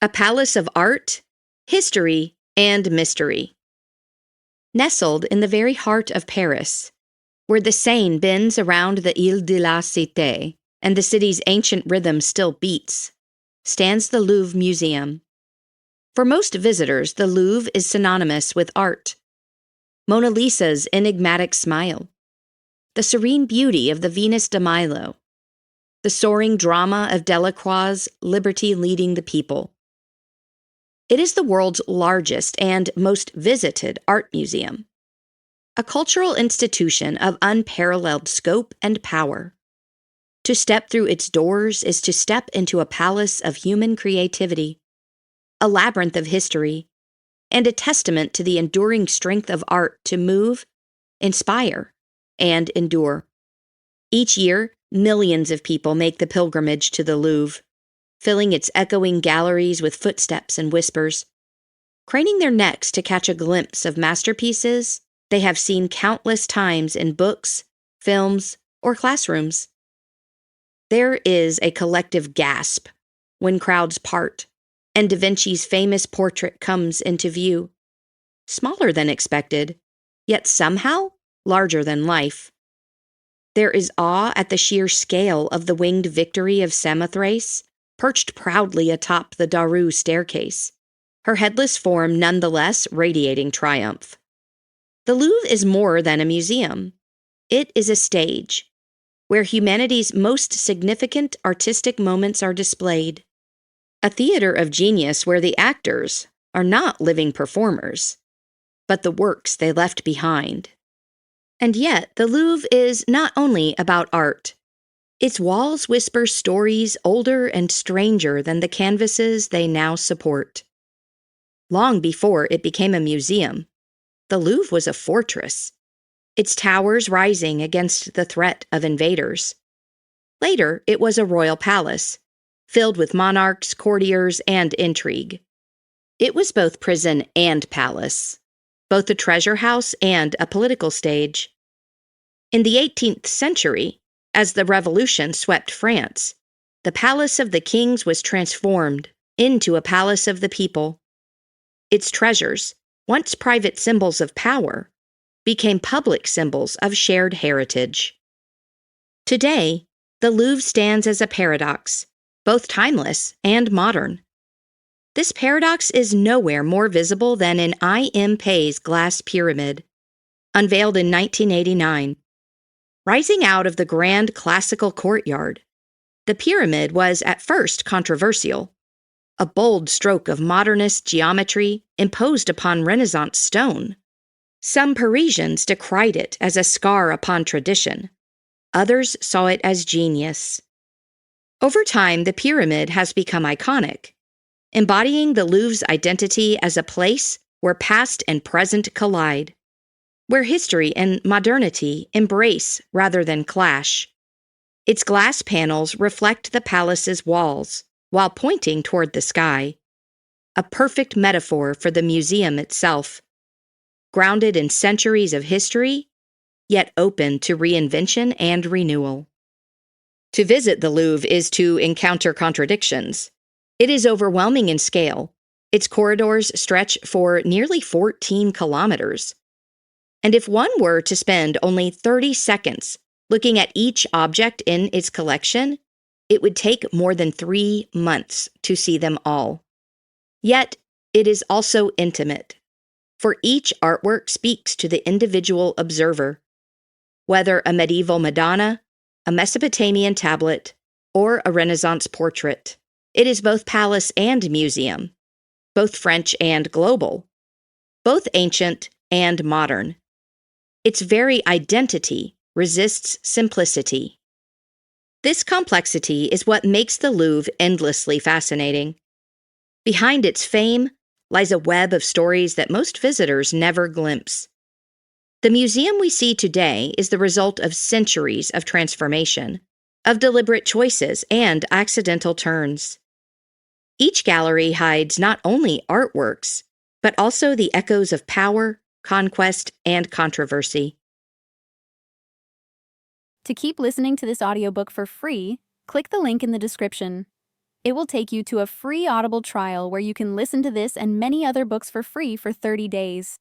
A palace of art, history, and mystery. Nestled in the very heart of Paris, where the Seine bends around the Ile de la Cité and the city's ancient rhythm still beats, stands the Louvre Museum. For most visitors, the Louvre is synonymous with art. Mona Lisa's enigmatic smile, the serene beauty of the Venus de Milo, the soaring drama of Delacroix's Liberty Leading the People. It is the world's largest and most visited art museum, a cultural institution of unparalleled scope and power. To step through its doors is to step into a palace of human creativity, a labyrinth of history, and a testament to the enduring strength of art to move, inspire, and endure. Each year, millions of people make the pilgrimage to the Louvre, filling its echoing galleries with footsteps and whispers, craning their necks to catch a glimpse of masterpieces they have seen countless times in books, films, or classrooms. There is a collective gasp when crowds part and Da Vinci's famous portrait comes into view, smaller than expected, yet somehow larger than life. There is awe at the sheer scale of the winged Victory of Samothrace, perched proudly atop the Daru staircase, her headless form nonetheless radiating triumph. The Louvre is more than a museum. It is a stage, where humanity's most significant artistic moments are displayed. A theater of genius where the actors are not living performers, but the works they left behind. And yet, the Louvre is not only about art. Its walls whisper stories older and stranger than the canvases they now support. Long before it became a museum, the Louvre was a fortress, its towers rising against the threat of invaders. Later, it was a royal palace, filled with monarchs, courtiers, and intrigue. It was both prison and palace, both a treasure house and a political stage. In the 18th century, as the Revolution swept France, the Palace of the Kings was transformed into a palace of the people. Its treasures, once private symbols of power, became public symbols of shared heritage. Today, the Louvre stands as a paradox, both timeless and modern. This paradox is nowhere more visible than in I.M. Pei's glass pyramid, unveiled in 1989. Rising out of the grand classical courtyard, the pyramid was at first controversial, a bold stroke of modernist geometry imposed upon Renaissance stone. Some Parisians decried it as a scar upon tradition. Others saw it as genius. Over time, the pyramid has become iconic, embodying the Louvre's identity as a place where past and present collide, where history and modernity embrace rather than clash. Its glass panels reflect the palace's walls while pointing toward the sky, a perfect metaphor for the museum itself, grounded in centuries of history, yet open to reinvention and renewal. To visit the Louvre is to encounter contradictions. It is overwhelming in scale. Its corridors stretch for nearly 14 kilometers. And if one were to spend only 30 seconds looking at each object in its collection, it would take more than 3 months to see them all. Yet, it is also intimate, for each artwork speaks to the individual observer. Whether a medieval Madonna, a Mesopotamian tablet, or a Renaissance portrait, it is both palace and museum, both French and global, both ancient and modern. Its very identity resists simplicity. This complexity is what makes the Louvre endlessly fascinating. Behind its fame lies a web of stories that most visitors never glimpse. The museum we see today is the result of centuries of transformation, of deliberate choices and accidental turns. Each gallery hides not only artworks, but also the echoes of power, conquest, and controversy. To keep listening to this audiobook for free, click the link in the description. It will take you to a free Audible trial where you can listen to this and many other books for free for 30 days.